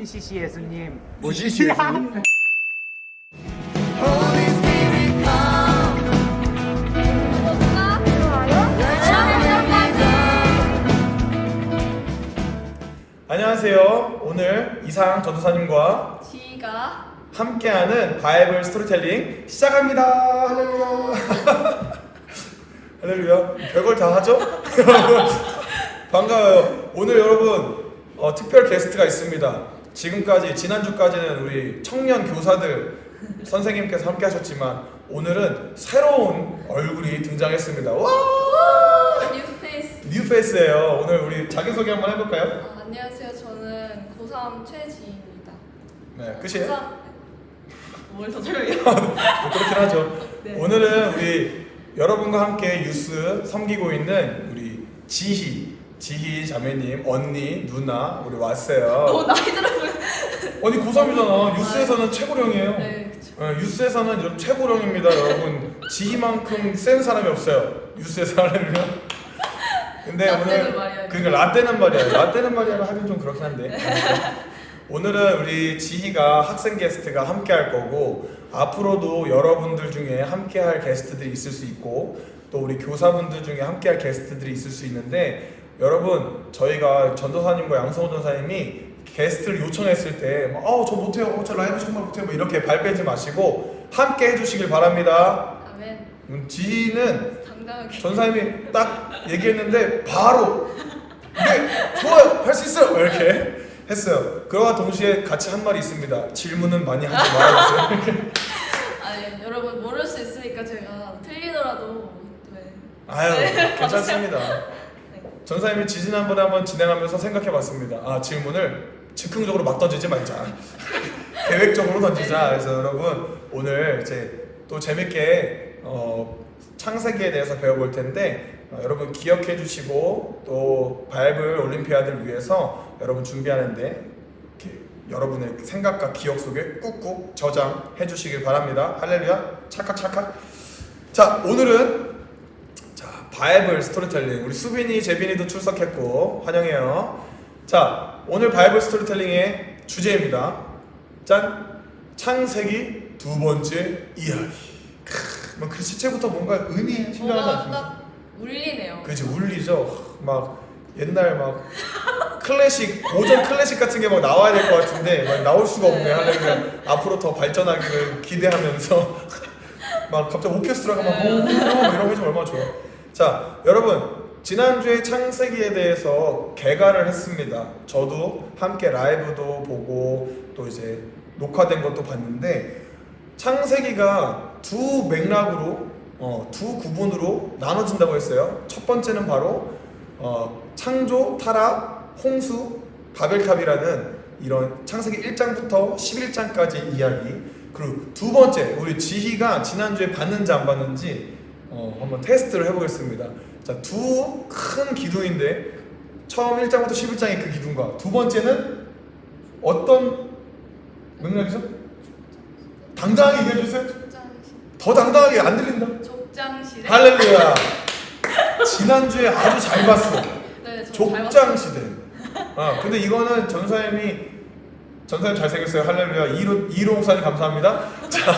CC 예수님 무시시 예수님? 안녕하세요. 오늘 이상 전도사님과 지희가 함께하는 바이블 스토리텔링 시작합니다. 할렐루야. 할렐루야. 별걸 다 하죠? 반가워요. 오늘 여러분 특별 게스트가 있습니다. 지금까지 지난주까지는 우리 청년 교사들 선생님께서 함께 하셨지만 오늘은 새로운 얼굴이 등장했습니다. 와! 뉴페이스. 뉴페이스예요. 오늘 우리 자기소개 한번 해볼까요? 안녕하세요. 저는 고3 최지희입니다. 네, 끝이에요? 뭘더 설명해요? 그렇긴 하죠. 네. 오늘은 우리 여러분과 함께 유스 섬기고 있는 우리 지희 자매님, 언니, 누나 우리 왔어요. 너무 나이 들어 보여. 언니 고3이잖아. 유스에서는 최고령이에요. 네, 그쵸. 유스에서는 최고령입니다, 여러분. 지희만큼 센 사람이 없어요. 유스에서 하려면. 근데 라떼는 오늘 말이야. 그러니까 라떼는 말이야. 라떼는 말이야 하긴 좀 그렇긴 한데. 오늘은 우리 지희가 학생 게스트가 함께 할 거고 앞으로도 여러분들 중에 함께 할 게스트들이 있을 수 있고 또 우리 교사분들 중에 함께 할 게스트들이 있을 수 있는데 여러분 저희가 전도사님과 양성호 전사님이 게스트를 요청했을 때 저 못해요, 저 라이브 정말 못해요 뭐 이렇게 발 빼지 마시고 함께 해주시길 바랍니다. 아멘. 지희는 당당하게. 전사님이 딱 얘기했는데 바로 네 좋아요 할 수 있어요 이렇게 했어요. 그와 동시에 같이 한 말이 있습니다. 질문은 많이 하지 말아주세요. 아니 여러분 모를 수 있으니까 제가 틀리더라도 네. 아유 괜찮습니다. 네. 전사님이 지난번에 한번 진행하면서 생각해봤습니다. 질문을 즉흥적으로 막 던지지 말자. 계획적으로 던지자. 그래서 여러분 오늘 이제 또 재밌게 창세기에 대해서 배워볼 텐데 여러분 기억해 주시고 또 바이블 올림피아드를 위해서 여러분 준비하는데 이렇게 여러분의 생각과 기억 속에 꾹꾹 저장해 주시길 바랍니다. 할렐루야. 찰칵찰칵. 자 오늘은 바이블 스토리텔링 우리 수빈이 재빈이도 출석했고 환영해요. 자 오늘 바이블 스토리텔링의 주제입니다. 짠! 창세기 두 번째 이야기. 뭐 글씨체부터 뭔가 의미 심장하지 뭐가 않습니까? 딱 울리네요. 그치 울리죠. 막 옛날 막 클래식 고전 클래식 같은 게 막 나와야 될 것 같은데 막 나올 수가 없네. 하려면 앞으로 더 발전하기를 기대하면서 막 갑자기 오케스트라가 막 이런 거 해주면 얼마나 좋아. 자 여러분 지난주에 창세기에 대해서 개가를 했습니다. 저도 함께 라이브도 보고 또 이제 녹화된 것도 봤는데 창세기가 두 맥락으로 두 구분으로 나눠진다고 했어요. 첫 번째는 바로 창조, 타락, 홍수, 바벨탑이라는 이런 창세기 1장부터 11장까지 이야기. 그리고 두 번째 우리 지희가 지난주에 봤는지 안 봤는지 한번 테스트를 해보겠습니다. 자, 두 큰 기둥인데 처음 1장부터 11장의 그 기둥과 두 번째는 어떤 맥락이죠? 당당하게 얘기해주세요. 더 당당하게 안 들린다. 족장시대. 할렐루야. 지난주에 아주 잘 봤어. 네, 족장시대. 근데 이거는 전사님이 잘생겼어요. 할렐루야. 이로 목사님 감사합니다. 자,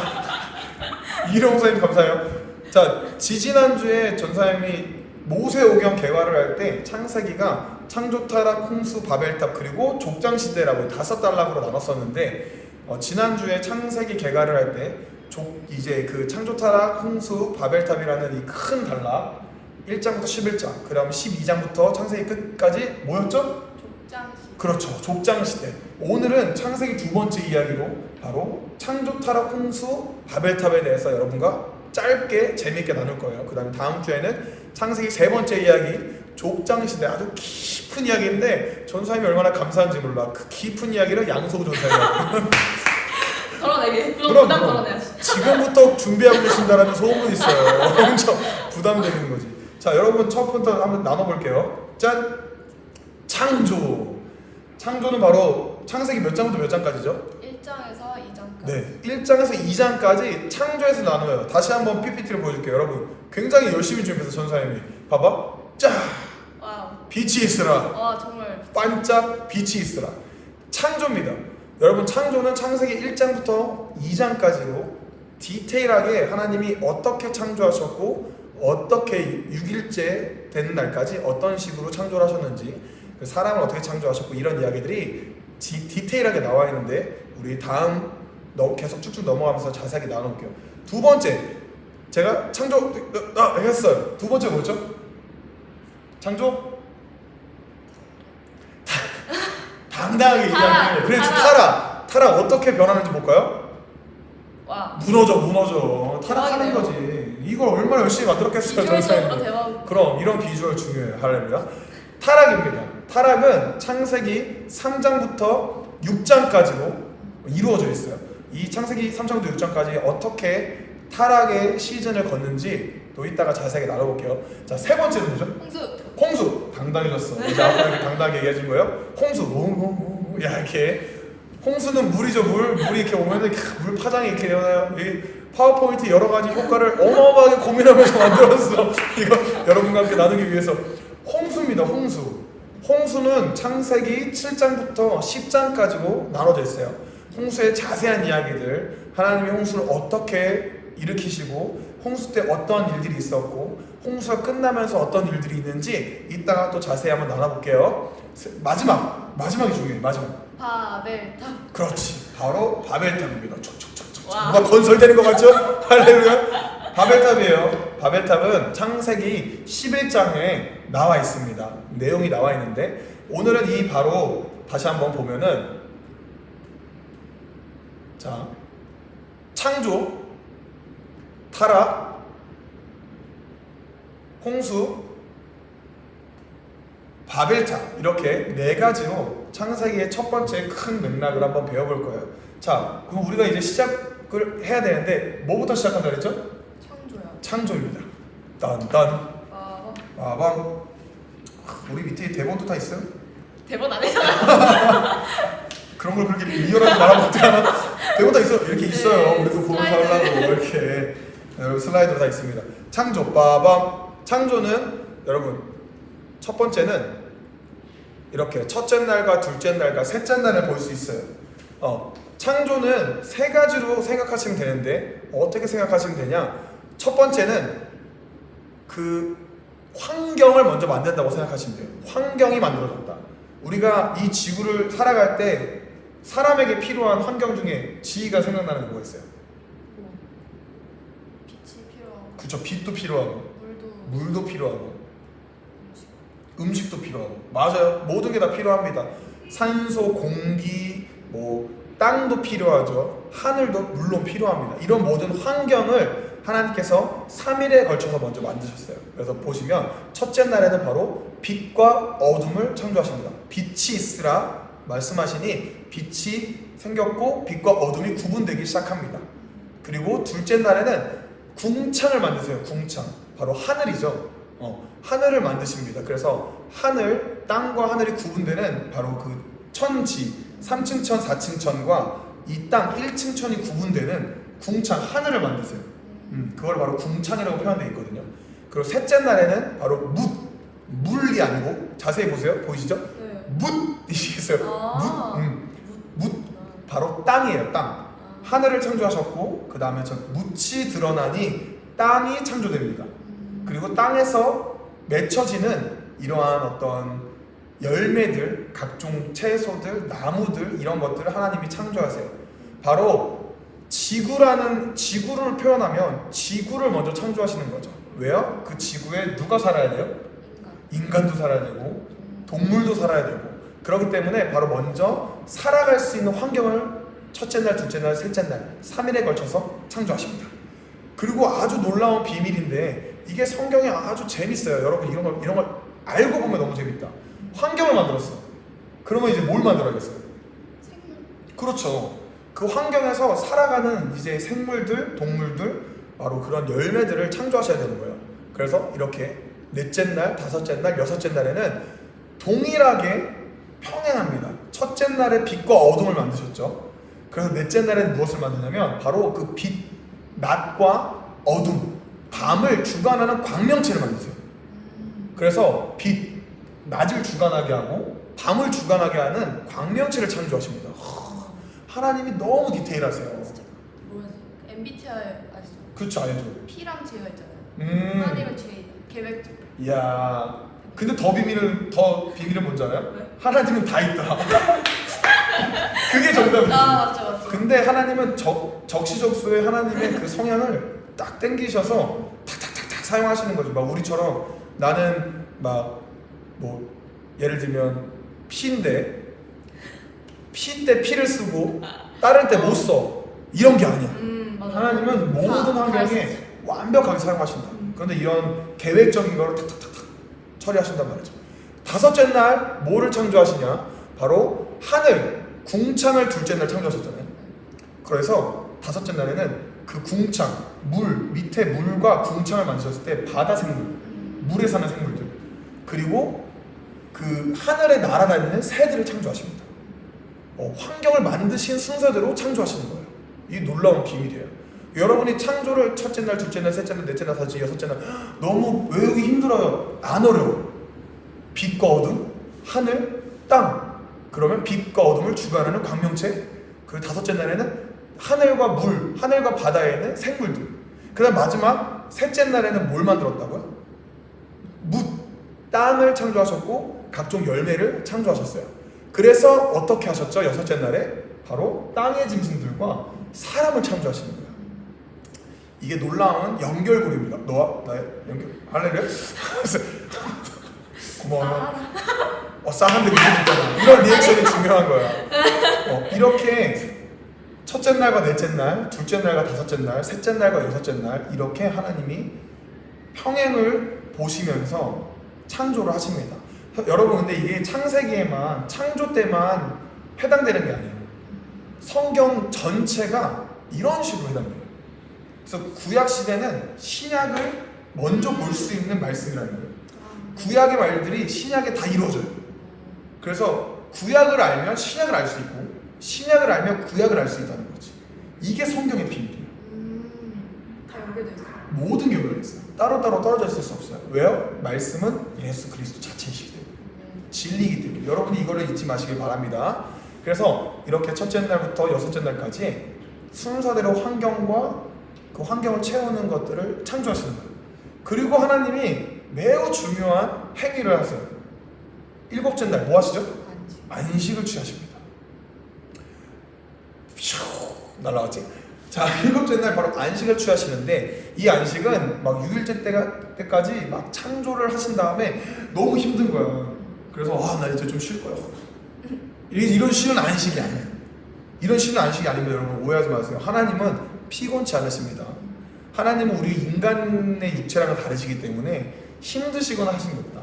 이로 목사님 감사해요. 자, 지지난주에 전사님이 모세오경 개화를 할 때 창세기가 창조, 타락, 홍수, 바벨탑 그리고 족장시대라고 5단락으로 나눴었는데 지난주에 창세기 개화를 할 때 이제 그 창조, 타락, 홍수, 바벨탑이라는 이 큰 단락 1장부터 11장 그 다음 12장부터 창세기 끝까지 뭐였죠? 족장시대. 그렇죠. 족장시대. 오늘은 창세기 두 번째 이야기로 바로 창조, 타락, 홍수, 바벨탑에 대해서 여러분과 짧게 재미있게 나눌 거예요. 그 다음에 다음 주에는 창세기 세 번째 이야기 족장시대 아주 깊은 이야기인데 전사님이 얼마나 감사한지 몰라. 그 깊은 이야기를 양소구 전사님이 덜어내기. 그럼, 부담 덜어내야지. 지금부터 준비하고 계신다라는 소문이 있어요. 엄청 부담되는 거지. 자 여러분 첫부터 한번 나눠볼게요. 짠! 창조는 바로 창세기 몇 장부터 몇 장까지죠? 1장에서 2장까지. 네, 1장에서 2장까지 창조에서 나눠요. 다시 한번 PPT를 보여줄게요. 여러분 굉장히 열심히 준비해서 전사님이 봐봐. 짜! 와우. 빛이 있으라. 와 정말. 반짝 빛이 있으라. 창조입니다. 여러분 창조는 창세기 1장부터 2장까지로 디테일하게 하나님이 어떻게 창조하셨고 어떻게 6일째 되는 날까지 어떤 식으로 창조를 하셨는지 사람을 어떻게 창조하셨고 이런 이야기들이 디테일하게 나와 있는데 우리 다음 계속 쭉쭉 넘어가면서 자세하게 나눠볼게요. 두 번째 제가 창조 했어요. 두 번째 뭐였죠? 창조? 당당하게 얘기하는 거예요. 그래서 타락 어떻게 변하는지 볼까요? 와. 무너져. 타락하는 거지. 이걸 얼마나 열심히 만들었겠어요. 비주얼적으로 대박. 그럼 이런 비주얼 중요해요. 할렐루야. 타락입니다. 타락은 창세기 3장부터 6장까지로 이루어져 있어요. 이 창세기 3장부터 6장까지 어떻게 타락의 시즌을 걷는지 또 이따가 자세하게 나눠볼게요. 자, 세 번째는 뭐죠? 홍수. 당당해졌어. 이제 아까 이렇게 당당하게 얘기해준 거예요. 홍수. 야, 이렇게 홍수는 물이죠. 물이 이렇게 오면은 물 파장이 이렇게 일어나요. 이 파워포인트 여러 가지 효과를 어마어마하게 고민하면서 만들었어. 이거 여러분과 함께 나누기 위해서. 홍수입니다. 홍수는 창세기 7장부터 10장까지로 나눠져 있어요. 홍수의 자세한 이야기들, 하나님이 홍수를 어떻게 일으키시고 홍수 때 어떤 일들이 있었고 홍수가 끝나면서 어떤 일들이 있는지 이따가 또 자세히 한번 나눠볼게요. 마지막이 중요해요. 마지막. 바벨탑. 그렇지. 바로 바벨탑입니다. 촉촉촉촉. 와. 뭔가 건설되는 것 같죠? 할렐루야. 바벨탑이에요. 바벨탑은 창세기 11장에 나와 있습니다. 내용이 나와 있는데 오늘은 이 바로 다시 한번 보면은 자, 창조, 타락, 홍수, 바벨탑 이렇게 네 가지로 창세기의 첫 번째 큰 맥락을 한번 배워볼 거예요. 자, 그럼 우리가 이제 시작을 해야 되는데 뭐부터 시작한다 그랬죠? 창조요. 창조입니다. 딴딴 빠밤. 우리 밑에 대본도 다 있어요? 대본 안 해잖아. 그런 걸 그렇게 리얼하게 말하면 어떡하나? 대본 다 있어요. 이렇게 있어요. 네, 우리도 보면서 하려고 이렇게 여러분 슬라이드로 다 있습니다. 창조 빠밤. 창조는 여러분 첫 번째는 이렇게 첫째 날과 둘째 날과 셋째 날을 볼 수 있어요. 창조는 세 가지로 생각하시면 되는데 어떻게 생각하시면 되냐? 첫 번째는 그 환경을 먼저 만든다고 생각하시면 돼요. 환경이 만들어졌다. 우리가 이 지구를 살아갈 때 사람에게 필요한 환경 중에 지희가 생각나는 게 뭐가 있어요? 빛이 필요하고. 그쵸. 빛도 필요하고 물도 필요하고 음식도 필요하고. 맞아요. 모든 게 다 필요합니다. 산소, 공기, 땅도 필요하죠. 하늘도 물론 필요합니다. 이런 모든 환경을 하나님께서 3일에 걸쳐서 먼저 만드셨어요. 그래서 보시면 첫째 날에는 바로 빛과 어둠을 창조하십니다. 빛이 있으라 말씀하시니 빛이 생겼고 빛과 어둠이 구분되기 시작합니다. 그리고 둘째 날에는 궁창을 만드세요. 궁창. 바로 하늘이죠. 하늘을 만드십니다. 그래서 하늘, 땅과 하늘이 구분되는 바로 그 천지, 3층 천, 4층 천과 이 땅 1층 천이 구분되는 궁창, 하늘을 만드세요. 그걸 바로 궁창이라고 표현되어 있거든요. 그리고 셋째 날에는 바로 물이 아니고 자세히 보세요. 보이시죠? 네. 묻이시겠어요? 묻. 바로 땅이에요. 땅. 하늘을 창조하셨고 그 다음에 묻이 드러나니 땅이 창조됩니다. 그리고 땅에서 맺혀지는 이러한 어떤 열매들, 각종 채소들, 나무들 이런 것들을 하나님이 창조하세요. 바로 지구를 표현하면 지구를 먼저 창조하시는 거죠. 왜요? 그 지구에 누가 살아야 돼요? 인간도 살아야 되고 동물도 살아야 되고 그렇기 때문에 바로 먼저 살아갈 수 있는 환경을 첫째 날, 둘째 날, 셋째 날 3일에 걸쳐서 창조하십니다. 그리고 아주 놀라운 비밀인데 이게 성경에 아주 재밌어요. 여러분 이런 걸 알고 보면 너무 재밌다. 환경을 만들었어. 그러면 이제 뭘 만들어야겠어요? 생물. 그렇죠. 그 환경에서 살아가는 이제 생물들, 동물들 바로 그런 열매들을 창조하셔야 되는 거예요. 그래서 이렇게 넷째 날, 다섯째 날, 여섯째 날에는 동일하게 평행합니다. 첫째 날에 빛과 어둠을 만드셨죠. 그래서 넷째 날에는 무엇을 만드냐면 바로 그 빛, 낮과 어둠, 밤을 주관하는 광명체를 만드세요. 그래서 빛, 낮을 주관하게 하고 밤을 주관하게 하는 광명체를 창조하십니다. 하나님이 너무 디테일하세요. 진짜 뭐지? MBTI 아시죠? 그쵸, 알죠. P랑 J가 있잖아요. 하나님은 J, 계획적. 이야, 근데 더 비밀은 뭔지 알아요? 왜? 하나님은 다 있다. 그게 정답이지. 아 맞죠. 근데 하나님은 적시적소에 하나님의 그 성향을 딱 땡기셔서 탁탁탁탁 사용하시는 거죠. 막 우리처럼 나는 막 뭐 예를 들면 P인데 P 때 P를 쓰고 다른 때 못 써. 이런 게 아니야. 맞아. 하나님은 모든 환경에 완벽하게 사용하신다. 그런데 이런 계획적인 거를 탁탁탁탁 처리하신단 말이죠. 다섯째 날 뭐를 창조하시냐? 바로 하늘, 궁창을 둘째 날 창조하셨잖아요. 그래서 다섯째 날에는 그 궁창, 물, 밑에 물과 궁창을 만드셨을 때 바다 생물, 물에 사는 생물들, 그리고 그 하늘에 날아다니는 새들을 창조하십니다. 환경을 만드신 순서대로 창조하시는 거예요. 이 놀라운 비밀이에요. 여러분이 창조를 첫째 날, 둘째 날, 셋째 날, 넷째 날, 다섯째, 여섯째 날 너무 외우기 힘들어요. 안 어려워. 빛과 어둠, 하늘, 땅. 그러면 빛과 어둠을 주관하는 광명체. 그 다섯째 날에는 하늘과 물, 하늘과 바다에는 생물들. 그 다음 마지막 셋째 날에는 뭘 만들었다고요? 땅을 창조하셨고 각종 열매를 창조하셨어요. 그래서 어떻게 하셨죠? 여섯째 날에 바로 땅의 짐승들과 사람을 창조하시는 거예요. 이게 놀라운 연결고리입니다. 너와 나의 연결. 할렐루야. 고마워요. 싸한데 그러니까 이런 리액션이 중요한 거야. 이렇게 첫째 날과 넷째 날, 둘째 날과 다섯째 날, 셋째 날과 여섯째 날 이렇게 하나님이 평행을 보시면서 창조를 하십니다. 여러분 근데 이게 창세기에만 창조 때만 해당되는 게 아니에요. 성경 전체가 이런 식으로 해당돼요. 그래서 구약 시대는 신약을 먼저 볼 수 있는 말씀이라는 거예요. 구약의 말들이 신약에 다 이루어져요. 그래서 구약을 알면 신약을 알 수 있고 신약을 알면 구약을 알 수 있다는 거지. 이게 성경의 비밀이에요. 다 연결돼 있어요. 모든 게 연결돼 있어요. 따로따로 떨어져 있을 수 없어요. 왜요? 말씀은 예수 그리스도 자체이시기 때문에. 진리이기 때문에. 여러분이 이거를 잊지 마시길 바랍니다. 그래서 이렇게 첫째 날부터 여섯째 날까지 순서대로 환경과 그 환경을 채우는 것들을 창조하시는 거예요. 그리고 하나님이 매우 중요한 행위를 하세요. 일곱째 날 뭐 하시죠? 안식을 취하십니다. 날라갔지? 자, 일곱째 날 바로 안식을 취하시는데 이 안식은 막 6일째 때까지 막 창조를 하신 다음에 너무 힘든 거야. 그래서 나 이제 좀 쉴 거야. 이런 쉬는 안식이 아니에요. 이런 쉬는 안식이 아니면 여러분 오해하지 마세요. 하나님은 피곤치 않으십니다. 하나님은 우리 인간의 육체랑은 다르시기 때문에 힘드시거나 하신 게 없다.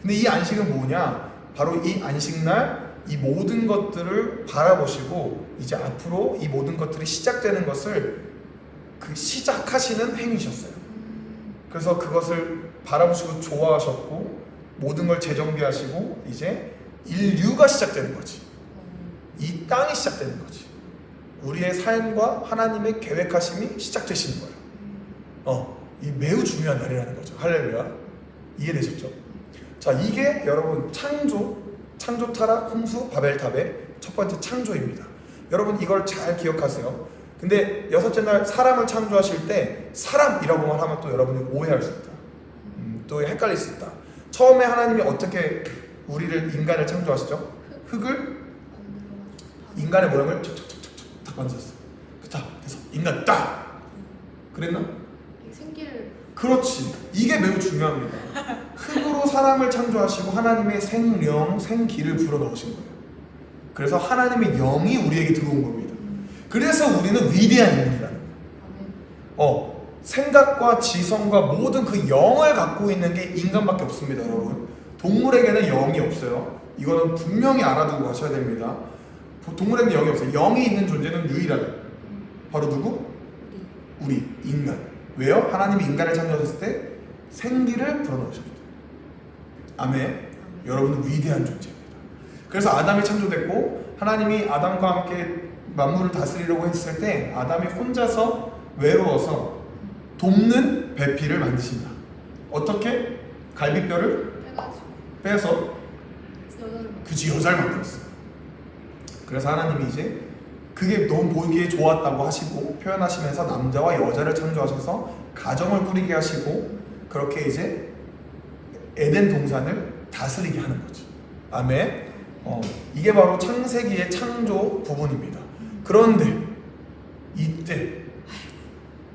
근데 이 안식은 뭐냐? 바로 이 안식날 이 모든 것들을 바라보시고 이제 앞으로 이 모든 것들이 시작되는 것을 그 시작하시는 행위셨어요. 그래서 그것을 바라보시고 좋아하셨고 모든 걸 재정비하시고 이제 인류가 시작되는 거지. 이 땅이 시작되는 거지. 우리의 삶과 하나님의 계획하심이 시작되시는 거예요. 이 매우 중요한 날이라는 거죠. 할렐루야. 이해되셨죠? 자, 이게 여러분 창조 타락, 홍수, 바벨탑의 첫 번째 창조입니다. 여러분 이걸 잘 기억하세요. 근데 여섯째 날 사람을 창조하실 때 사람이라고만 하면 또 여러분이 오해할 수 있다. 또 헷갈릴 수 있다. 처음에 하나님이 어떻게 우리를 인간을 창조하시죠? 흙을 인간의 모양을 탁 만드셨어요. 그래서 인간 딱 그랬나? 생기를 그렇지. 이게 매우 중요합니다. 흙으로 사람을 창조하시고 하나님의 생령, 생기를 불어넣으신 거예요. 그래서 하나님의 영이 우리에게 들어온 겁니다. 그래서 우리는 위대한 인물이라는 거예요. 생각과 지성과 모든 그 영을 갖고 있는 게 인간밖에 없습니다, 여러분. 동물에게는 영이 없어요. 이거는 분명히 알아두고 가셔야 됩니다. 동물에게는 영이 없어요. 영이 있는 존재는 유일하다. 바로 누구? 우리 인간. 왜요? 하나님이 인간을 창조하셨을 때 생기를 불어넣으셨습니다. 아멘. 여러분은 위대한 존재입니다. 그래서 아담이 창조됐고 하나님이 아담과 함께 만물을 다스리려고 했을 때 아담이 혼자서 외로워서 돕는 배필을 만드신다. 어떻게? 갈비뼈를 빼서 그치 여자를 만들었어요. 그래서 하나님이 이제 그게 너무 보기에 좋았다고 하시고 표현하시면서 남자와 여자를 창조하셔서 가정을 꾸리게 하시고 그렇게 이제 에덴 동산을 다스리게 하는 거죠. 아멘. 이게 바로 창세기의 창조 부분입니다. 그런데 이때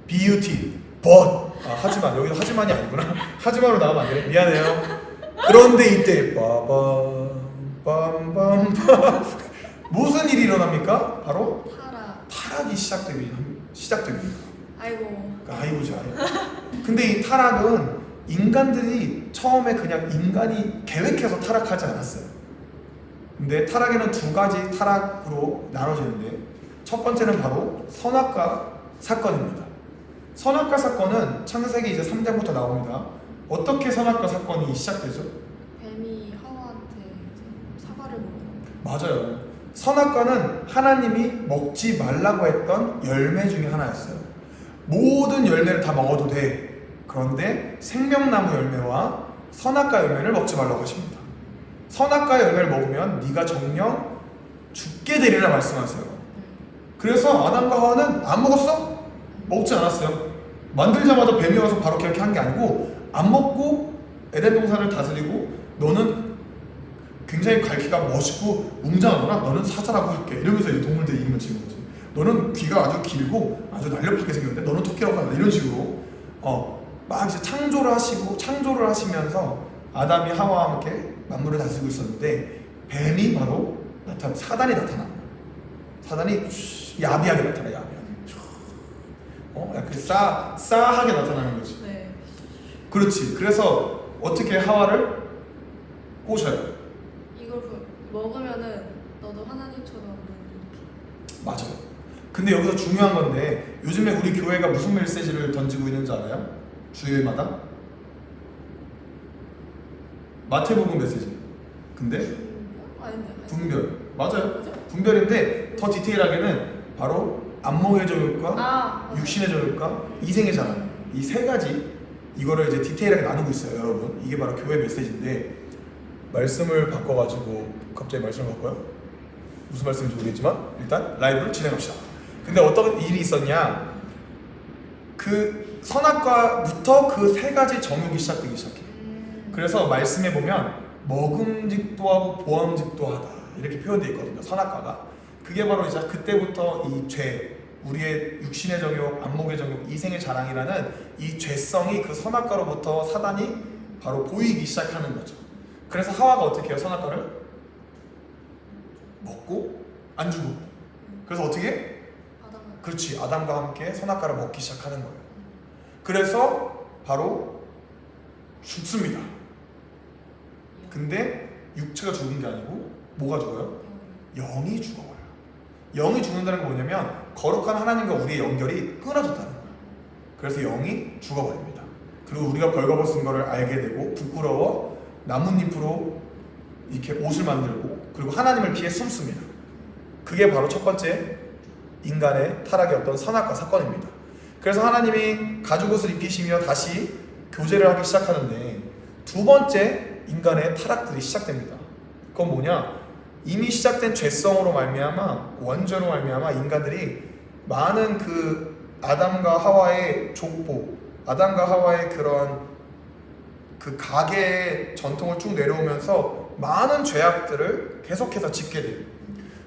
beauty, but 하지만 여기도 하지만이 아니구나. 하지만으로 나가면 안 되네. 미안해요. 그런데 이때 빠밤빰빰빰 무슨 일이 일어납니까? 바로 타락이 시작됩니다. 아이고죠. 근데 이 타락은 인간들이 처음에 그냥 인간이 계획해서 타락하지 않았어요. 근데 타락에는 두 가지 타락으로 나눠지는데 첫 번째는 바로 선악과 사건입니다. 선악과 사건은 창세기 이제 3장부터 나옵니다. 어떻게 선악과 사건이 시작되죠? 뱀이 하와한테 이제 사과를 먹는. 맞아요. 선악과는 하나님이 먹지 말라고 했던 열매 중에 하나였어요. 모든 열매를 다 먹어도 돼. 그런데 생명나무 열매와 선악과 열매를 먹지 말라고 하십니다. 선악과 열매를 먹으면 네가 정령 죽게 되리라 말씀하세요. 그래서 아담과 하와는 안 먹었어? 먹지 않았어요. 만들자마자 뱀이 와서 바로 그렇게 한 게 아니고 안 먹고 에덴 동산을 다스리고 너는 굉장히 갈기가 멋있고 웅장하구나. 너는 사자라고 할게. 이러면서 이제 동물들 이름을 지은 거지. 너는 귀가 아주 길고 아주 날렵하게 생겼는데 너는 토끼라고 한다. 이런 식으로 막 이제 창조를 하시면서 아담이 하와와 함께 만물을 다스리고 있었는데 뱀이 바로 사단이 나타나는 거야. 사단이 야비하게 나타나. 약간 싸하게 나타나는 거지. 네. 그렇지. 그래서 어떻게 하와를 꼬셔요? 이걸 먹으면은 너도 하나님처럼. 맞아요. 근데 여기서 중요한 건데 요즘에 우리 교회가 무슨 메시지를 던지고 있는지 알아요? 주일마다? 마태복음 메시지. 근데 아닌데. 분별. 맞아요. 맞아? 분별인데 더 디테일하게는 바로 안목의 정욕과 육신의 정욕과 이생의 자랑. 이 세 가지 이거를 이제 디테일하게 나누고 있어요, 여러분. 이게 바로 교회 메시지인데 말씀을 바꿔가지고 갑자기 말씀을 바꿔요? 무슨 말씀인지 모르겠지만 일단 라이브를 진행합시다. 근데 어떤 일이 있었냐? 그 선악과부터 그 세 가지 정욕이 시작되기 시작해요. 그래서 말씀에 보면 먹음직도 하고 보암직도 하다 이렇게 표현되어 있거든요. 선악과가. 그게 바로 이제 그때부터 이 죄, 우리의 육신의 정욕, 안목의 정욕, 이생의 자랑이라는 이 죄성이 그 선악과로부터 사단이 바로 보이기 시작하는 거죠. 그래서 하와가 어떻게 해요? 선악과를 먹고 안 주고. 그래서 어떻게 해? 그렇지. 아담과 함께 선악과를 먹기 시작하는 거예요. 그래서 바로 죽습니다. 근데 육체가 죽은 게 아니고 뭐가 죽어요? 영이 죽어버려요. 영이 죽는다는 게 뭐냐면 거룩한 하나님과 우리의 연결이 끊어졌다는 거예요. 그래서 영이 죽어버립니다. 그리고 우리가 벌거벗은 것을 알게 되고 부끄러워 나뭇잎으로 이렇게 옷을 만들고 그리고 하나님을 피해 숨습니다. 그게 바로 첫 번째 인간의 타락의 어떤 선악과 사건입니다. 그래서 하나님이 가죽옷을 입히시며 다시 교제를 하기 시작하는데 두 번째 인간의 타락들이 시작됩니다. 그건 뭐냐? 이미 시작된 죄성으로 말미암아 원죄로 말미암아 인간들이 많은 그 아담과 하와의 족보, 아담과 하와의 그런 그 가계의 전통을 쭉 내려오면서 많은 죄악들을 계속해서 짓게 돼요.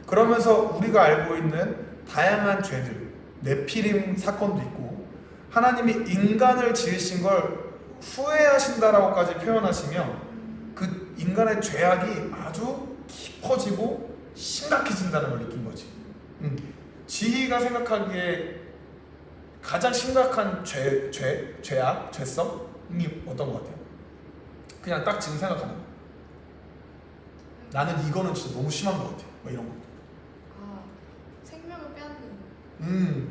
그러면서 우리가 알고 있는 다양한 죄들, 네피림 사건도 있고 하나님이 인간을 지으신 걸 후회하신다라고까지 표현하시며 그 인간의 죄악이 아주 깊어지고 심각해진다는 걸 느낀 거지. 지희가 생각하기에 가장 심각한 죄악, 죄성이 어떤 것 같아요? 그냥 딱 지금 생각하는 거. 나는 이거는 진짜 너무 심한 것 같아. 뭐 이런 거. 생명을 빼앗는.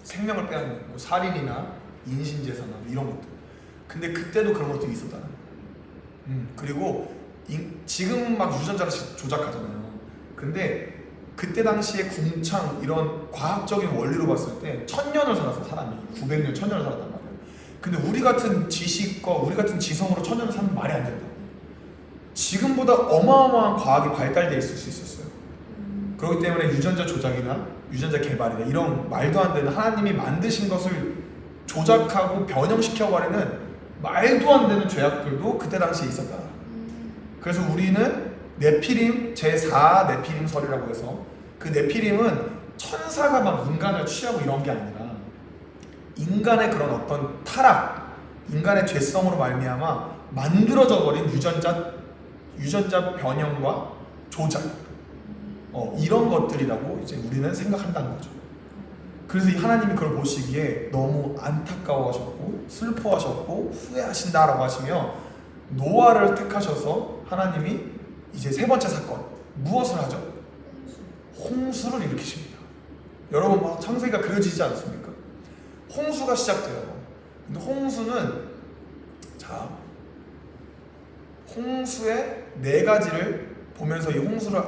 생명을 빼앗는 뭐 살인이나 인신제사나 뭐 이런 것들. 근데 그때도 그런 것들이 있었다는 거야. 그리고 지금 막 유전자를 조작하잖아요. 근데 그때 당시에 궁창 이런 과학적인 원리로 봤을 때 1000년을 살았어. 사람이 900년, 1000년을 살았단 말이에요. 근데 우리 같은 지식과 우리 같은 지성으로 1000년을 사는 말이 안 된다. 지금보다 어마어마한 과학이 발달되어 있을 수 있었어요. 그렇기 때문에 유전자 조작이나 유전자 개발이다 이런 말도 안 되는 하나님이 만드신 것을 조작하고 변형시켜버리는 말도 안 되는 죄악들도 그때 당시에 있었다. 그래서 우리는 네피림 제4 네피림설이라고 해서 그 네피림은 천사가 막 인간을 취하고 이런 게 아니라 인간의 그런 어떤 타락, 인간의 죄성으로 말미암아 만들어져 버린 유전자 변형과 조작 이런 것들이라고 이제 우리는 생각한다는 거죠. 그래서 이 하나님이 그걸 보시기에 너무 안타까워하셨고 슬퍼하셨고 후회하신다라고 하시며 노아를 택하셔서 하나님이 이제 세 번째 사건 무엇을 하죠? 홍수를 일으키십니다. 여러분 막 창세기가 그려지지 않습니까? 홍수가 시작돼요. 근데 홍수는 홍수의 네 가지를 보면서 이 홍수를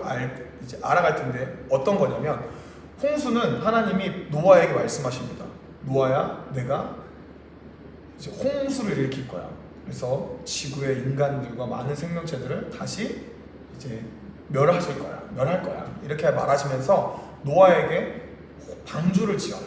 이제 알아갈 텐데 어떤 거냐면 홍수는 하나님이 노아에게 말씀하십니다. 노아야, 내가 이제 홍수를 일으킬 거야. 그래서 지구의 인간들과 많은 생명체들을 다시 이제 멸할 거야. 이렇게 말하시면서 노아에게 방주를 지어라.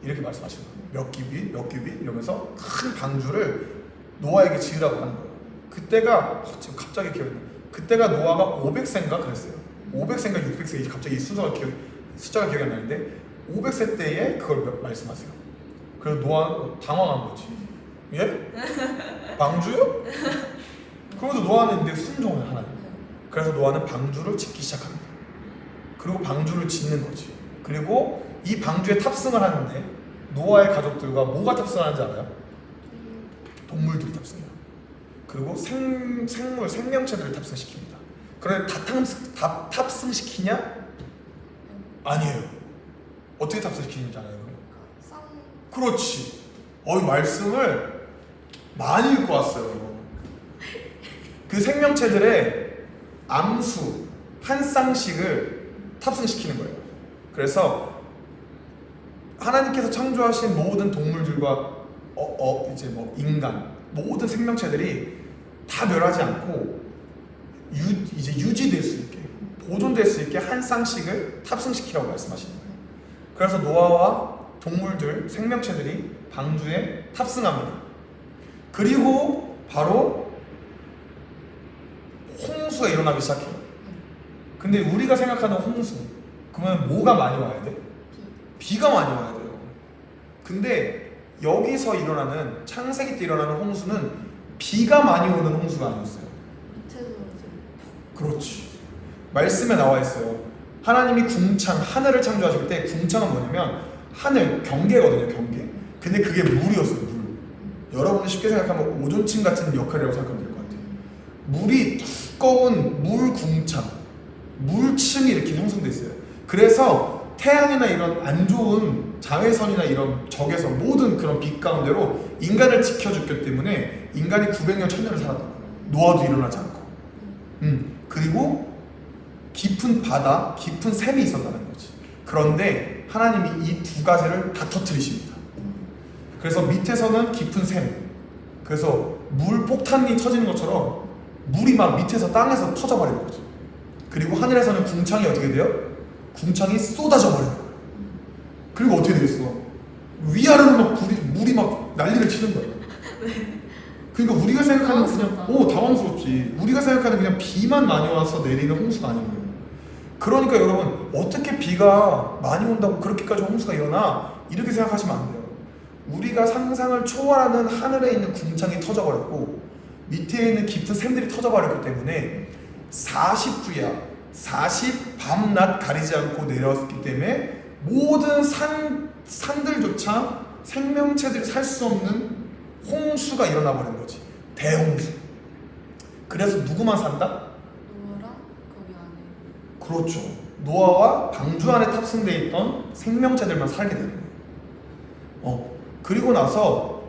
이렇게 말씀하시는 거예요. 몇 규빗 이러면서 큰 방주를 노아에게 지으라고 하는 거예요. 그때가 지금 갑자기 기억이 나요. 그때가 노아가 500세인가 그랬어요. 500세인가 600세 갑자기 숫자가 기억이 안 나는데 500세 때에 그걸 말씀하세요. 그래서 노아 당황한 거지. 예? 방주요? 그래서 노아는 이제 순종을 하나님. 그래서 노아는 방주를 짓기 시작합니다. 그리고 방주를 짓는 거지. 그리고 이 방주에 탑승을 하는데 노아의 가족들과 뭐가 탑승하는지 알아요? 동물들이 탑승해요. 그리고 생명체들을 탑승시킵니다. 그런데 다 탑승시키냐? 아니에요. 어떻게 탑승시키는지 알아요? 그렇지. 말씀을 많이 읽고 왔어요. 그 생명체들의 암수 한 쌍씩을 탑승시키는 거예요. 그래서 하나님께서 창조하신 모든 동물들과 이제 뭐 인간 모든 생명체들이 다 멸하지 않고 이제 유지될 수 있게 보존될 수 있게 한 쌍씩을 탑승시키라고 말씀하시는 거예요. 그래서 노아와 동물들 생명체들이 방주에 탑승합니다. 그리고 바로 홍수가 일어나기 시작해요. 근데 우리가 생각하는 홍수 그러면 뭐가 많이 와야 돼? 비가 많이 와야 돼요. 근데 여기서 일어나는 창세기 때 일어나는 홍수는 비가 많이 오는 홍수가 아니었어요. 그렇지. 말씀에 나와 있어요. 하나님이 하늘을 창조하실 때 궁창은 뭐냐면 하늘, 경계거든요. 경계. 근데 그게 물이었어요. 물. 여러분이 쉽게 생각하면 오존층 같은 역할이라고 생각하면 될 것 같아요. 물이 두꺼운 물 궁창, 물층이 이렇게 형성돼 있어요. 그래서 태양이나 이런 안 좋은 자외선이나 이런 적에서 모든 그런 빛 가운데로 인간을 지켜줬기 때문에 인간이 900년, 1000년을 살았던 거예요. 노아도 일어나지 않고. 그리고 깊은 바다, 깊은 샘이 있었다는 거지. 그런데 하나님이 이 두 가지를 다 터뜨리십니다. 그래서 밑에서는 깊은 샘, 그래서 물 폭탄이 터지는 것처럼 물이 막 밑에서 땅에서 터져버리는 거죠. 그리고 하늘에서는 궁창이 어떻게 돼요? 궁창이 쏟아져 버리는 거예요. 그리고 어떻게 되겠어? 위아래로 막 물이 막 난리를 치는 거예요. 그러니까 우리가 생각하는 그냥 당황스럽지. 우리가 생각하는 그냥 비만 많이 와서 내리는 홍수가 아닌 거예요. 그러니까 여러분 어떻게 비가 많이 온다고 그렇게까지 홍수가 일어나? 이렇게 생각하시면 안 돼요. 우리가 상상을 초월하는 하늘에 있는 궁창이 터져버렸고 밑에 있는 깊은 샘들이 터져버렸기 때문에 40주야 40 밤낮 가리지 않고 내려왔기 때문에 모든 산들조차 생명체들이 살 수 없는 홍수가 일어나 버린 거지. 대홍수. 그래서 누구만 산다? 노아랑 거기 안에. 그렇죠. 노아와 방주 안에 탑승되어 있던 생명체들만 살게 되는 거예요. 그리고 나서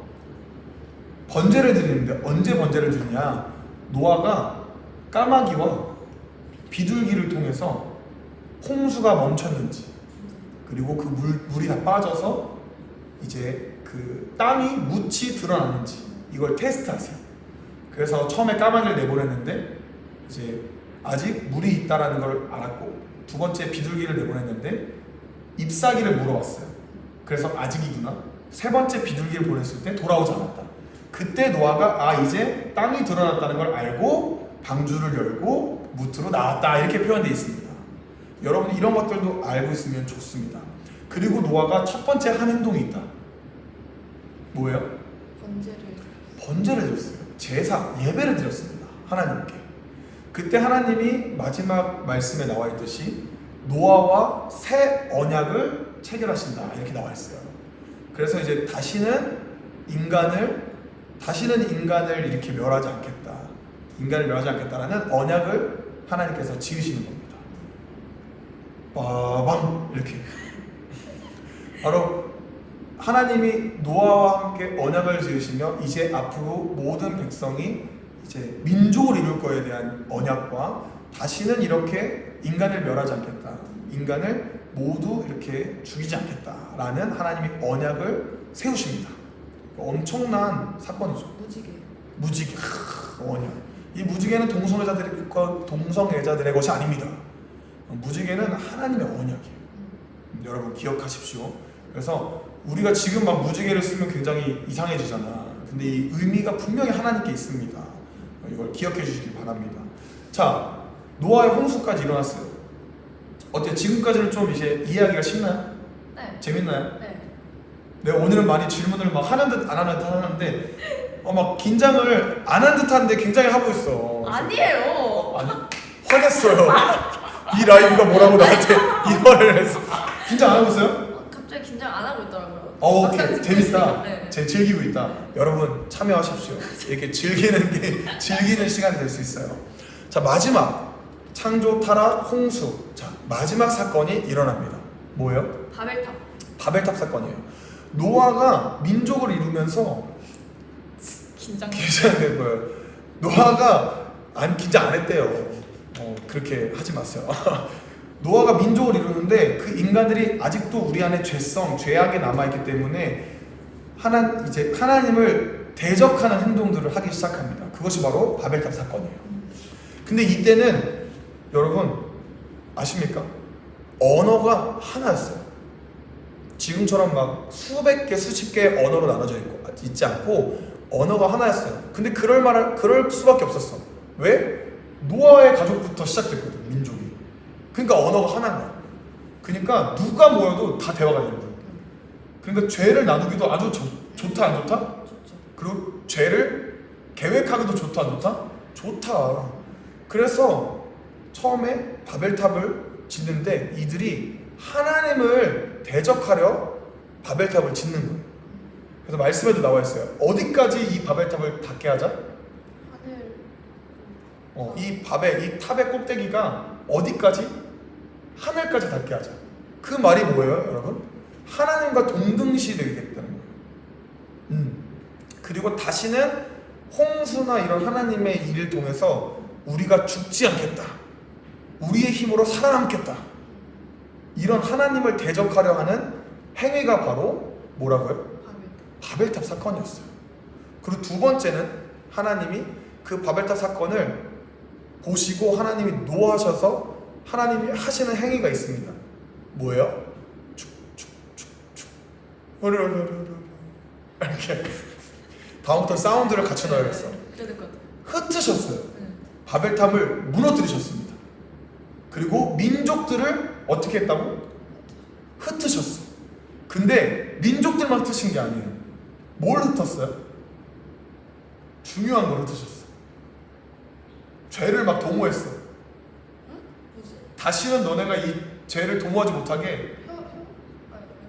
번제를 드리는데 언제 번제를 드리냐? 노아가 까마귀와 비둘기를 통해서 홍수가 멈췄는지, 그리고 그 물이 다 빠져서 이제 그 땅이 묻이 드러나는지 이걸 테스트하세요. 그래서 처음에 까마귀를 내보냈는데 이제 아직 물이 있다라는 걸 알았고, 두 번째 비둘기를 내보냈는데 잎사귀를 물어왔어요. 그래서 아직이구나. 세 번째 비둘기를 보냈을 때 돌아오지 않았다. 그때 노아가 이제 땅이 드러났다는 걸 알고 방주를 열고 무트로 나왔다 이렇게 표현되어 있습니다. 여러분 이런 것들도 알고 있으면 좋습니다. 그리고 노아가 첫 번째 한 행동이 있다. 뭐예요? 번제를 드렸어요. 제사, 예배를 드렸습니다. 하나님께. 그때 하나님이 마지막 말씀에 나와 있듯이 노아와 새 언약을 체결하신다 이렇게 나와 있어요. 그래서 이제 다시는 인간을 이렇게 멸하지 않겠다. 인간을 멸하지 않겠다라는 언약을 하나님께서 지으시는 겁니다. 빠밤 이렇게. 바로 하나님이 노아와 함께 언약을 지으시며 이제 앞으로 모든 백성이 이제 민족을 이룰 거에 대한 언약과 다시는 이렇게 인간을 멸하지 않겠다. 인간을 모두 이렇게 죽이지 않겠다라는 하나님의 언약을 세우십니다. 엄청난 사건이죠. 무지개. 언약. 이 무지개는 동성애자들의 것이 아닙니다. 무지개는 하나님의 언약이에요. 여러분 기억하십시오. 그래서 우리가 지금 막 무지개를 쓰면 굉장히 이상해지잖아. 근데 이 의미가 분명히 하나님께 있습니다. 이걸 기억해 주시기 바랍니다. 자, 노아의 홍수까지 일어났어요. 어때요? 지금까지는 좀 이제 이해하기가 쉽나요? 네. 재밌나요? 네. 내가 오늘은 많이 질문을 막 하는 듯 안 하는 듯 하는데 막 긴장을 안 한 듯한데 굉장히 하고 있어. 아니에요. 아니, 화냈어요. 이 라이브가 뭐라고 나한테 이 말을 했어. 긴장 안 하고 있어요? 갑자기 긴장 안 하고 있더라고요. 오케이. 재밌다. 네. 즐기고 있다. 여러분 참여하십시오. 이렇게 즐기는 시간이 될 수 있어요. 자, 마지막 창조, 타락, 홍수. 자, 마지막 사건이 일어납니다. 뭐예요? 바벨탑 사건이에요. 노아가 민족을 이루면서 긴장된 거예요. 노아가 긴장 안 했대요. 그렇게 하지 마세요. 노아가 민족을 이루는데 그 인간들이 아직도 우리 안에 죄악이 남아있기 때문에 하나님을 대적하는 행동들을 하기 시작합니다. 그것이 바로 바벨탑 사건이에요. 근데 이때는 여러분 아십니까? 언어가 하나였어요. 지금처럼 막 수백 개, 수십 개의 언어로 나눠져 있지 않고 언어가 하나였어요. 근데 그럴 수밖에 없었어. 왜? 노아의 가족부터 시작됐거든, 민족이. 그러니까 언어가 하나인 거야. 그러니까 누가 모여도 다 대화가 되는 거야. 그러니까 죄를 나누기도 아주 좋다, 안 좋다? 좋죠. 그리고 죄를 계획하기도 좋다, 안 좋다? 좋다. 그래서 처음에 바벨탑을 짓는데 이들이 하나님을 대적하려 바벨탑을 짓는 거예요. 그래서 말씀에도 나와 있어요. 어디까지 이 바벨탑을 닿게 하자? 하늘. 이 탑의 꼭대기가 어디까지? 하늘까지 닿게 하자. 그 말이 뭐예요, 여러분? 하나님과 동등시 되겠다는 거예요. 그리고 다시는 홍수나 이런 하나님의 일을 통해서 우리가 죽지 않겠다. 우리의 힘으로 살아남겠다. 이런 하나님을 대적하려 하는 행위가 바로 뭐라고요? 바벨탑 사건이었어요. 그리고 두 번째는 하나님이 그 바벨탑 사건을 보시고 하나님이 노하셔서 하나님이 하시는 행위가 있습니다. 뭐예요? 축축축축 이렇게. 다음부터 사운드를 같이 넣어야겠어. 흩으셨어요. 바벨탑을 무너뜨리셨습니다. 그리고 민족들을 어떻게 했다고? 흩으셨어. 근데 민족들만 흩으신 게 아니에요. 뭘 흩었어요? 중요한 걸 흩으셨어. 죄를 막 도모했어. 다시는 너네가 이 죄를 도모하지 못하게.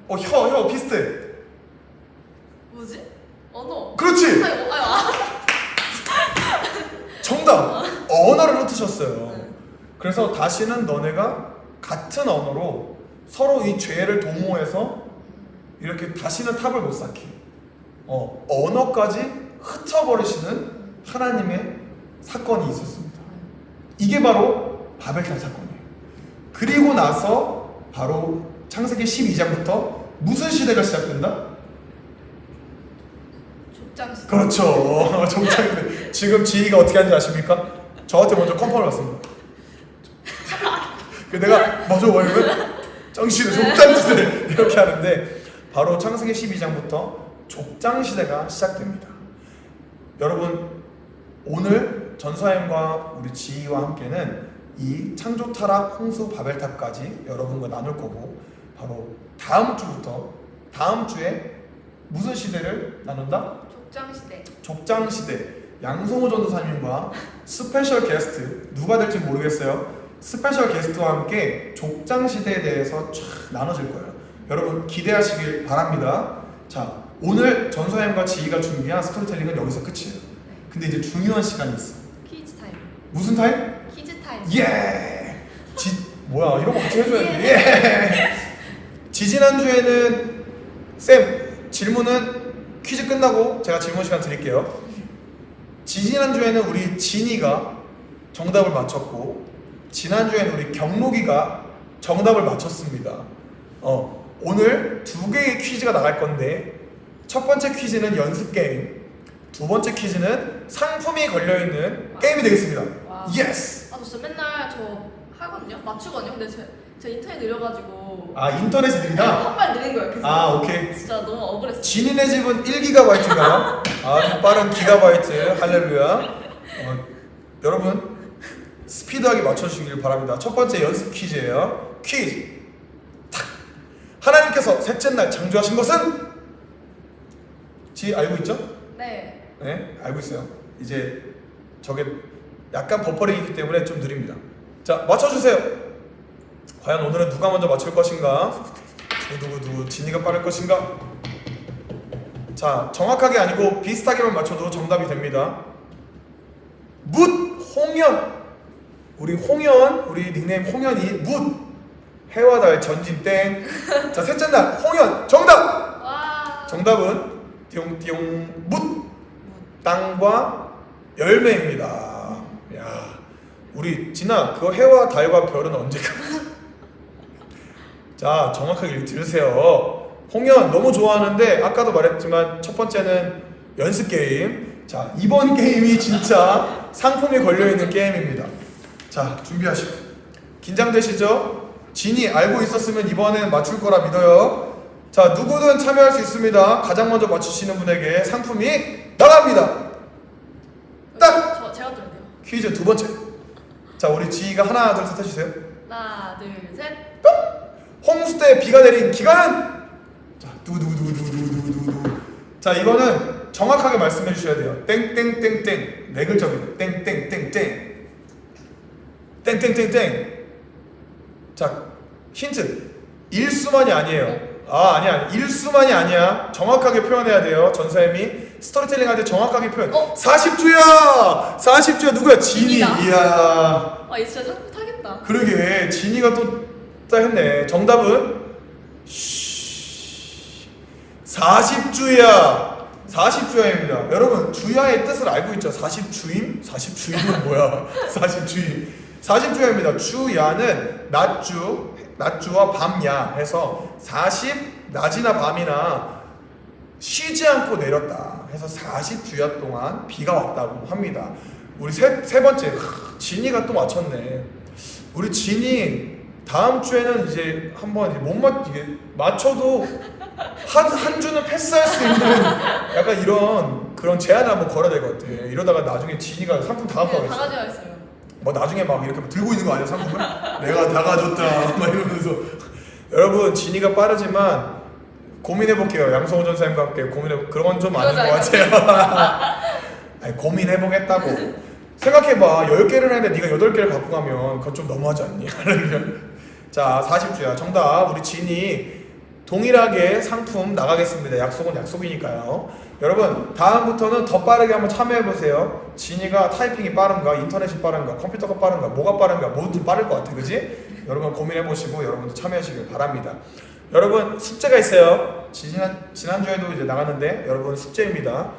혀 비슷해. 뭐지? 언어. 그렇지. 정답. 언어를 흩으셨어요. 그래서 다시는 너네가 같은 언어로 서로 이 죄를 도모해서 이렇게 다시는 탑을 못 쌓게. 언어까지 흩어버리시는 하나님의 사건이 있었습니다. 이게 바로 바벨탑 사건이에요. 그리고 나서 바로 창세기 12장부터 무슨 시대가 시작된다? 족장시대. 그렇죠. 족장시대. 지금 지희가 어떻게 하는지 아십니까? 저한테 먼저 컨펌을 받습니다. 내가 먼저 뭐냐면 정시대, 족장시대 이렇게 하는데 바로 창세기 12장부터 족장시대가 시작됩니다. 여러분 오늘 전서연과 우리 지희와 함께는 이 창조 타락, 홍수, 바벨탑까지 여러분과 나눌 거고 바로 다음 주부터 다음 주에 무슨 시대를 나눈다? 족장시대. 족장시대. 양성호 전도사님과 스페셜 게스트 누가 될지 모르겠어요. 스페셜 게스트와 함께 족장시대에 대해서 쫙 나눠질 거예요. 여러분 기대하시길 바랍니다. 자, 오늘 전서연과 지희가 준비한 스토리텔링은 여기서 끝이에요. 근데 이제 중요한 시간이 있어. 퀴즈 타임. 무슨 타임? 퀴즈 타임. 예! 뭐야 이런 거 같이 해줘야지. 예! 지지난주에는 쌤 질문은 퀴즈 끝나고 제가 질문 시간 드릴게요. 지지난주에는 우리 진이가 정답을 맞췄고 지난주에는 우리 경록이가 정답을 맞췄습니다. 오늘 두 개의 퀴즈가 나갈 건데 첫 번째 퀴즈는 연습 게임, 두 번째 퀴즈는 상품이 걸려있는 게임이 되겠습니다. 와. 예스! 아, 저 진짜 맨날 저 하거든요? 맞추거든요? 근데 제 인터넷 느려가지고 아 인터넷이 느리다? 한발 느린 거예요. 그래서 아 오케이. 진짜 너무 억울했어요. 진이네 집은 1GB인가요? 아주 빠른 기가바이트. 할렐루야. 여러분 스피드하게 맞춰주시길 바랍니다. 첫 번째 연습 퀴즈예요. 퀴즈. 탁. 하나님께서 셋째 날 창조하신 것은? 지 알고 있죠? 네. 네, 알고 있어요. 이제 저게 약간 버퍼링이기 때문에 좀 느립니다. 자, 맞춰주세요. 과연 오늘은 누가 먼저 맞출 것인가? 누구 진이가 빠를 것인가? 자, 정확하게 아니고 비슷하게만 맞춰도 정답이 됩니다. 묻 홍연. 우리 홍연, 우리 닉네임 홍연이 묻 해와 달 전진 땡. 자, 셋째 날 홍연 정답. 와. 정답은 띠용띠용 묻 땅과 열매입니다. 야, 우리 진아 그거 해와 달과 별은 언제까? 자, 정확하게 들으세요. 홍연 너무 좋아하는데 아까도 말했지만 첫 번째는 연습 게임. 자, 이번 게임이 진짜 상품이 걸려있는 게임입니다. 자, 준비하시고 긴장되시죠? 진이 알고 있었으면 이번엔 맞출 거라 믿어요. 자, 누구든 참여할 수 있습니다. 가장 먼저 맞추시는 분에게 상품이 나갑니다. 딱! 제가 들어야 돼요. 퀴즈 두 번째. 자, 우리 지희가 하나 둘 셋 해주세요. 하나, 둘, 셋. 홍수 때 비가 내린 기간은? 자, 두두두두두두두. 자, 이거는 정확하게 말씀해 주셔야 돼요. 땡땡땡땡 네 글자입니다. 땡땡땡땡 땡땡땡땡. 자, 힌트. 일수만이 아니에요. 아니야. 일수만이 아니야. 정확하게 표현해야 돼요. 전사님이 스토리텔링 할 때 정확하게 표현. 40주야! 40주야 누구야? 진이. 진이다. 이야. 아, 이 진짜 자꾸 타겠다. 그러게 진이가 또 했네. 정답은 40주야. 40주야입니다. 여러분 주야의 뜻을 알고 있죠? 40주임? 40주임은 뭐야? 40주임. 40주야입니다. 주야는 낮주와 밤야 해서 40 낮이나 밤이나 쉬지 않고 내렸다 해서 40주야 동안 비가 왔다고 합니다. 우리 세 번째 진이가 또 맞췄네. 우리 진이 다음 주에는 이제 한번 이게 맞춰도 한 주는 패스할 수 있는 약간 이런 그런 제안을 한번 걸어야 될 것 같아. 이러다가 나중에 진이가 상품 다 갖고 네, 다 가겠어. 가져가겠어요. 뭐 나중에 막 이렇게 들고 있는 거 아니야 상품을? 내가 다 가졌다 막 이러면서. 여러분 진이가 빠르지만 고민해볼게요. 양성호 전사님과 함께 그런 건 좀 아닌 것 같아요. 아니, 고민해보겠다고. 생각해봐. 10개를 했는데 네가 8개를 갖고 가면 그건 좀 너무하지 않니? 자, 40주야 정답. 우리 진이 동일하게 상품 나가겠습니다. 약속은 약속이니까요. 여러분 다음부터는 더 빠르게 한번 참여해보세요. 진이가 타이핑이 빠른가, 인터넷이 빠른가, 컴퓨터가 빠른가, 뭐가 빠른가, 뭐든 빠를 것 같아. 그지? 여러분 고민해보시고 여러분도 참여하시길 바랍니다. 여러분 숙제가 있어요. 지난주에도 이제 나갔는데 여러분 숙제입니다.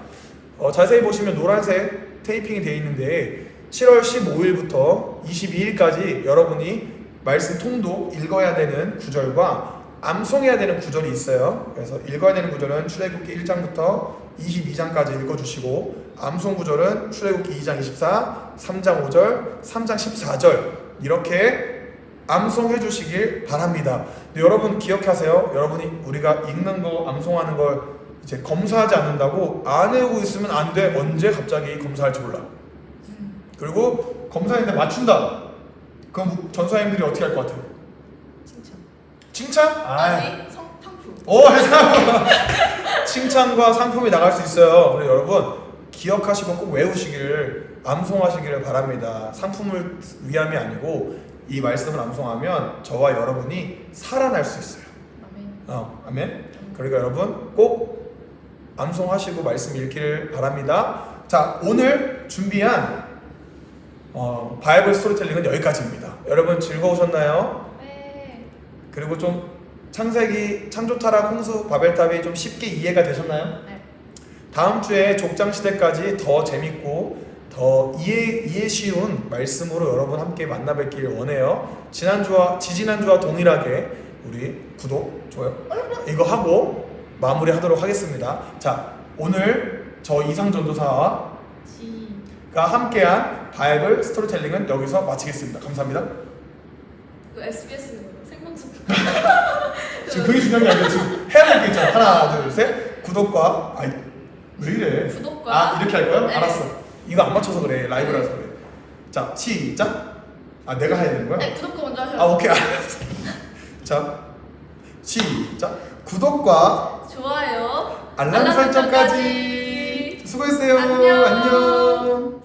자세히 보시면 노란색 테이핑이 되어 있는데 7월 15일부터 22일까지 여러분이 말씀 통독 읽어야 되는 구절과 암송해야 되는 구절이 있어요. 그래서 읽어야 되는 구절은 출애굽기 1장부터 22장까지 읽어주시고 암송 구절은 출애굽기 2장 24, 3장 5절, 3장 14절 이렇게 암송해 주시길 바랍니다. 근데 여러분 기억하세요. 여러분이 우리가 읽는 거, 암송하는 걸 이제 검사하지 않는다고 안 외우고 있으면 안 돼. 언제 갑자기 검사할지 몰라. 그리고 검사했는데 맞춘다. 그럼 전사님들이 어떻게 할 것 같아요? 칭찬. 칭찬? 아니 상품. 오, 칭찬과 상품이 나갈 수 있어요. 그래서 여러분 기억하시고 꼭 외우시기를, 암송하시기를 바랍니다. 상품을 위함이 아니고 이 말씀을 암송하면 저와 여러분이 살아날 수 있어요. 아멘. 아멘. 그러니까 여러분 꼭 암송하시고 말씀 읽기를 바랍니다. 자, 오늘 준비한 바이블 스토리텔링은 여기까지입니다. 여러분 즐거우셨나요? 네. 그리고 좀 창세기, 창조타락, 홍수, 바벨탑이 좀 쉽게 이해가 되셨나요? 네. 다음 주에 족장시대까지 더 재밌고 더 이해 쉬운 말씀으로 여러분 함께 만나 뵙길 원해요. 지지난주와 동일하게 우리 구독, 좋아요, 이거 하고 마무리하도록 하겠습니다. 자, 오늘 저 이상전도사와 가 함께한 바이블 스토리텔링은 여기서 마치겠습니다. 감사합니다. 그 SBS 생방송. 지금 그게 중요한 게 아니라 지금 해야 될 게 있잖아. 하나, 둘, 셋. 구독과 왜 이래? 구독과 이렇게 할 거야? 네. 알았어. 이거 안 맞춰서 그래. 라이브라서 그래. 자, 시작. 내가 해야 되는 거야? 네, 구독과 먼저 하셔야 오케이, 알았어. 자, 시작. 구독과 좋아요. 알람 설정까지. 수고했어요. 안녕. 안녕.